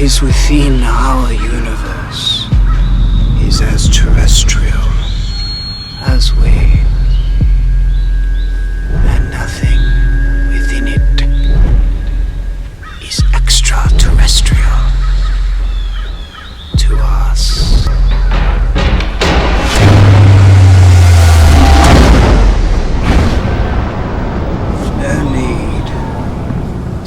is within our universe is as terrestrial as we, and nothing within it is extraterrestrial to us. No need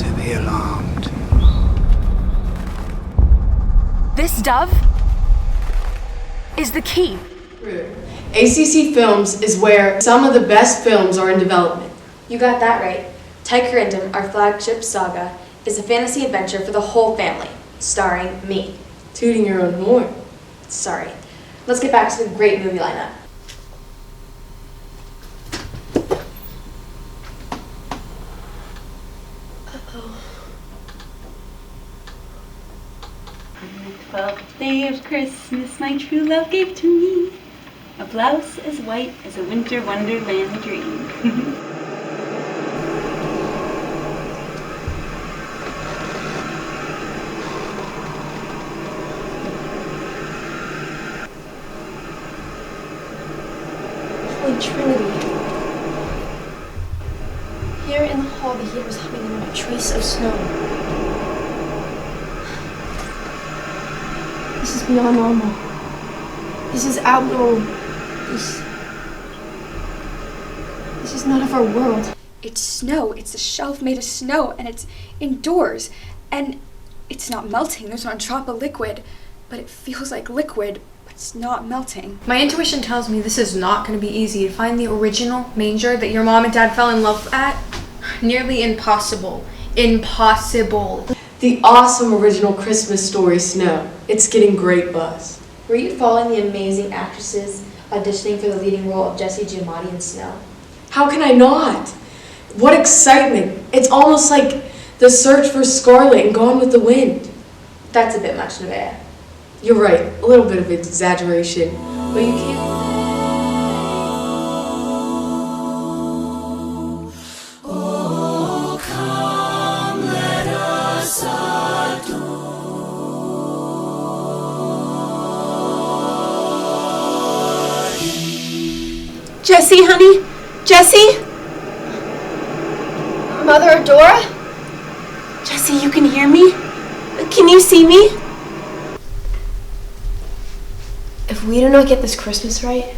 to be alarmed. This dove is the key. ACC Films is where some of the best films are in development. You got that right. Tykerindom, our flagship saga, is a fantasy adventure for the whole family, starring me. Tooting your own horn. Sorry. Let's get back to the great movie lineup. On the 12th day of Christmas, my true love gave to me a blouse as white as a winter wonderland dream. Holy Trinity. Here in the hall, the heat was humming under a trace of snow. This is beyond normal. This is abnormal. This is not of our world. It's snow. It's a shelf made of snow, and it's indoors. And it's not melting. There's not a drop of liquid, but it feels like liquid, but it's not melting. My intuition tells me this is not going to be easy. To find the original manger that your mom and dad fell in love at, nearly impossible. Impossible. The awesome original Christmas story, Snow. It's getting great buzz. Were you following the amazing actresses auditioning for the leading role of Jessie Giamatti in Snow? How can I not? What excitement. It's almost like the search for Scarlet and Gone with the Wind. That's a bit much, Nevaeh. You're right, a little bit of exaggeration, but you can't... Jessie, honey? Jessie? Mother Adora? Jessie, you can hear me? Can you see me? If we do not get this Christmas right,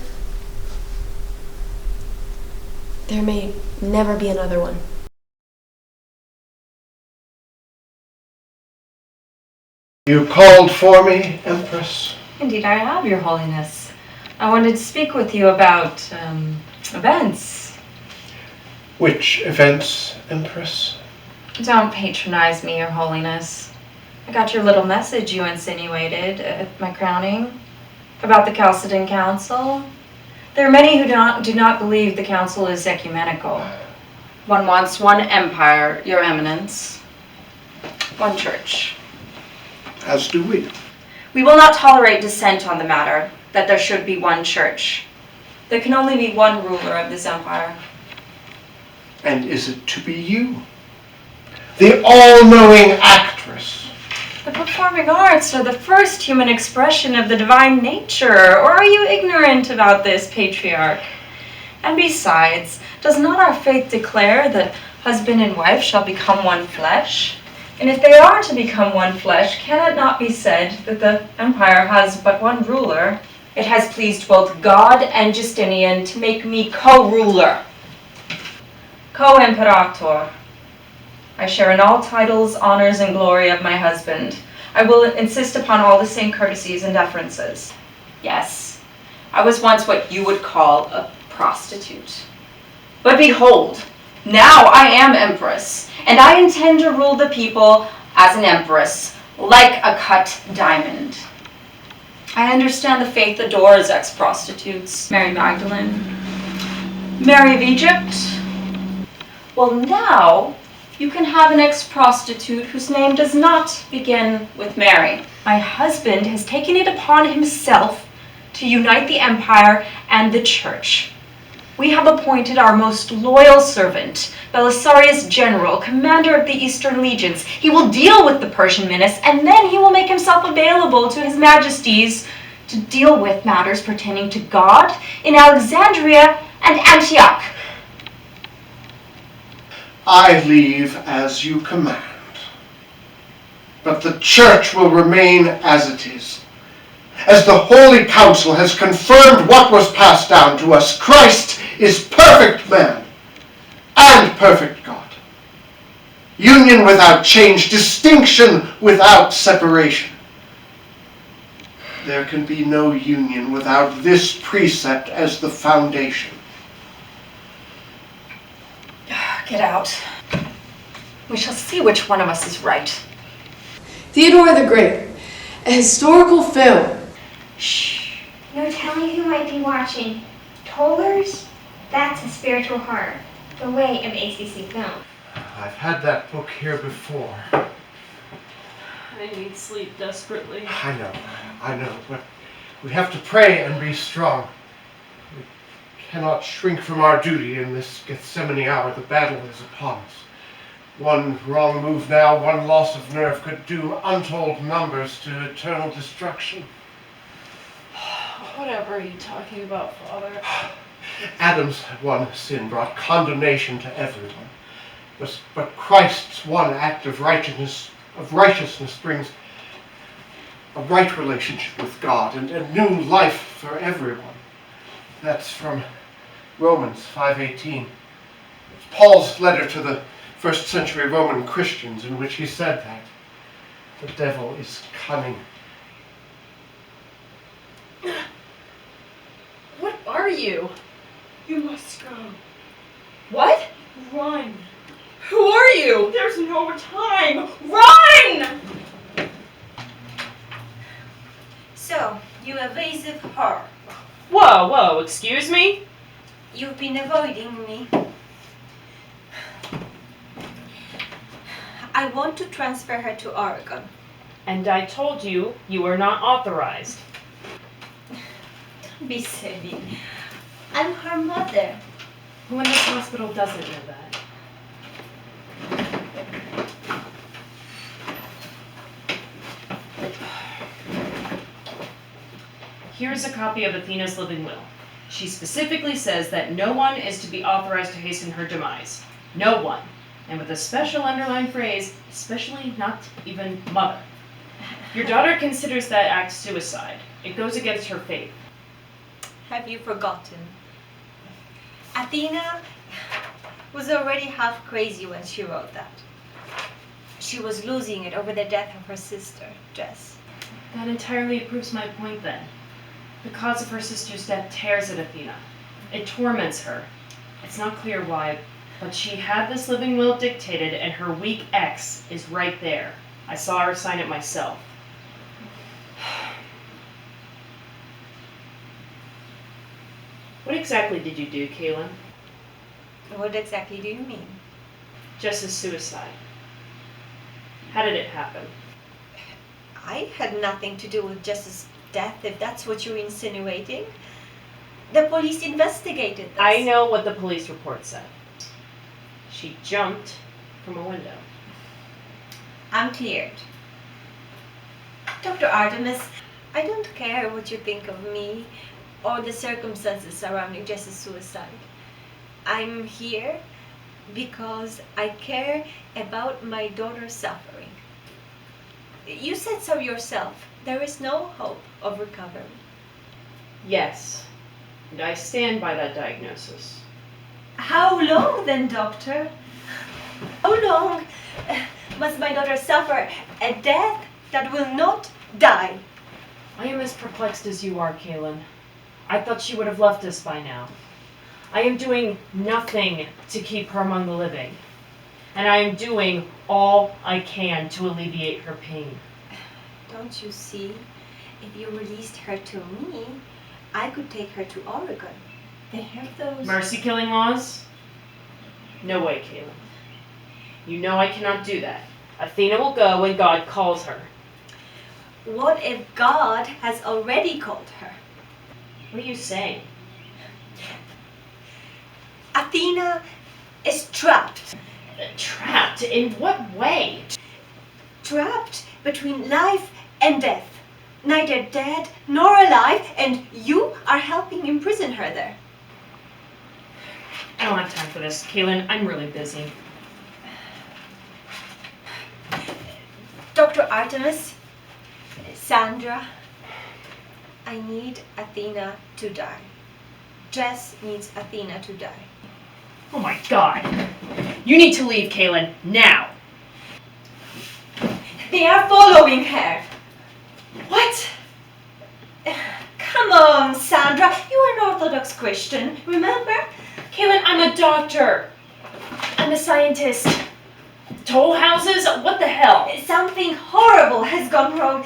there may never be another one. You called for me, Empress? Indeed, I have, Your Holiness. I wanted to speak with you about, events. Which events, Empress? Don't patronize me, Your Holiness. I got your little message you insinuated at my crowning about the Chalcedon Council. There are many who do not believe the council is ecumenical. One wants one empire, Your Eminence. One church. As do we. We will not tolerate dissent on the matter, that there should be one church. There can only be one ruler of this empire. And is it to be you? The all-knowing actress. The performing arts are the first human expression of the divine nature, or are you ignorant about this, Patriarch? And besides, does not our faith declare that husband and wife shall become one flesh? And if they are to become one flesh, can it not be said that the empire has but one ruler? It has pleased both God and Justinian to make me co-ruler, co-imperator. I share in all titles, honors, and glory of my husband. I will insist upon all the same courtesies and deferences. Yes, I was once what you would call a prostitute. But behold, now I am empress, and I intend to rule the people as an empress, like a cut diamond. I understand the faith adores ex-prostitutes. Mary Magdalene, Mary of Egypt. Well, now you can have an ex-prostitute whose name does not begin with Mary. My husband has taken it upon himself to unite the empire and the church. We have appointed our most loyal servant, Belisarius General, commander of the Eastern Legions. He will deal with the Persian menace, and then he will make himself available to his majesties to deal with matters pertaining to God in Alexandria and Antioch. I leave as you command. But the church will remain as it is. As the Holy Council has confirmed what was passed down to us, Christ is perfect man and perfect God. Union without change, distinction without separation. There can be no union without this precept as the foundation. Get out. We shall see which one of us is right. Theodora the Great, a historical film. Shh. No telling who might be watching. Tollers? That's a spiritual horror. The way of ACC film. I've had that book here before. I need sleep desperately. I know, but we have to pray and be strong. We cannot shrink from our duty in this Gethsemane hour. The battle is upon us. One wrong move now, one loss of nerve could do untold numbers to eternal destruction. Whatever are you talking about, Father? Adam's one sin brought condemnation to everyone. But Christ's one act of righteousness brings a right relationship with God and a new life for everyone. That's from Romans 5:18. It's Paul's letter to the first century Roman Christians in which he said that the devil is cunning. What are you? You must go. What? Run. Who are you? There's no time. Run! So, you evasive whore. Whoa, excuse me? You've been avoiding me. I want to transfer her to Oregon. And I told you you were not authorized. Don't be silly. I'm her mother. Who in this hospital doesn't know that? Here's a copy of Athena's living will. She specifically says that no one is to be authorized to hasten her demise. No one. And with a special underlined phrase, especially not even mother. Your daughter considers that act suicide. It goes against her faith. Have you forgotten? Athena was already half crazy when she wrote that. She was losing it over the death of her sister, Jess. That entirely proves my point then. The cause of her sister's death tears at Athena. It torments her. It's not clear why, but she had this living will dictated and her weak ex is right there. I saw her sign it myself. What exactly did you do, Kaylin? What exactly do you mean? Jess's suicide. How did it happen? I had nothing to do with Jess's death, if that's what you're insinuating. The police investigated this. I know what the police report said. She jumped from a window. I'm cleared. Dr. Artemis, I don't care what you think of me or the circumstances surrounding Jess's suicide. I'm here because I care about my daughter's suffering. You said so yourself. There is no hope of recovery. Yes, and I stand by that diagnosis. How long then, doctor? How long must my daughter suffer a death that will not die? I am as perplexed as you are, Kaylin. I thought she would have left us by now. I am doing nothing to keep her among the living. And I am doing all I can to alleviate her pain. Don't you see? If you released her to me, I could take her to Oregon. They have those... Mercy-killing laws? No way, Kaylin. You know I cannot do that. Athena will go when God calls her. What if God has already called her? What are you saying? Athena is trapped. Trapped? In what way? Trapped between life and death. Neither dead nor alive, and you are helping imprison her there. I don't have time for this. Kaylin, I'm really busy. Dr. Artemis, Sandra, I need Athena to die. Jess needs Athena to die. Oh my god. You need to leave, Kaylin, now. They are following her. What? Come on, Sandra. You are an Orthodox Christian, remember? Kaylin, I'm a doctor. I'm a scientist. Toll houses? What the hell? Something horrible has gone wrong.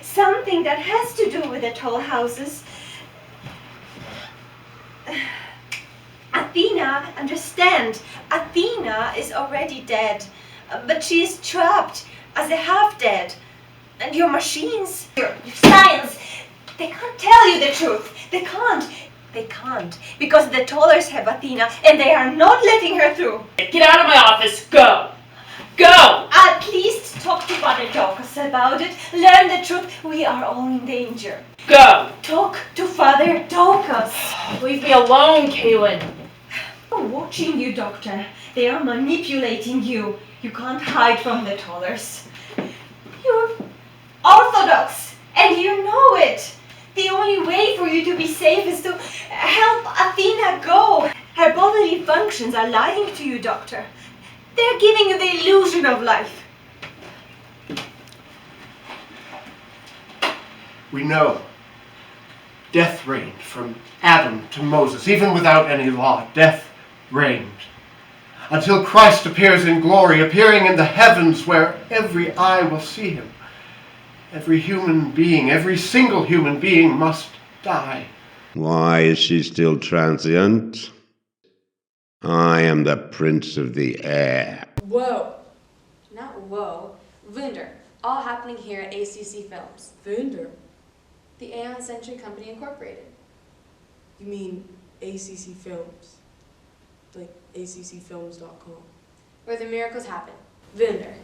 Something that has to do with the toll houses. Athena, understand. Athena is already dead. But she is trapped as a half-dead. And your machines, your science, they can't tell you the truth. They can't. They can't. Because the tollers have Athena and they are not letting her through. Get out of my office. Go. Go! At least talk to Father Daucus about it. Learn the truth. We are all in danger. Go! Talk to Father Daucus. Leave me alone, Kaylin. I'm watching you, Doctor. They are manipulating you. You can't hide from the tollers. You're Orthodox, and you know it. The only way for you to be safe is to help Athena go. Her bodily functions are lying to you, Doctor. They're giving you the illusion of life. We know death reigned from Adam to Moses. Even without any law, death reigned. Until Christ appears in glory, appearing in the heavens where every eye will see him. Every human being, every single human being must die. Why is she still transient? I am the Prince of the Air. Whoa. Not whoa. Wunder. All happening here at ACC Films. Wunder? The Aeon Century Company Incorporated. You mean ACC Films? Like ACCFilms.com? Where the miracles happen. Wunder.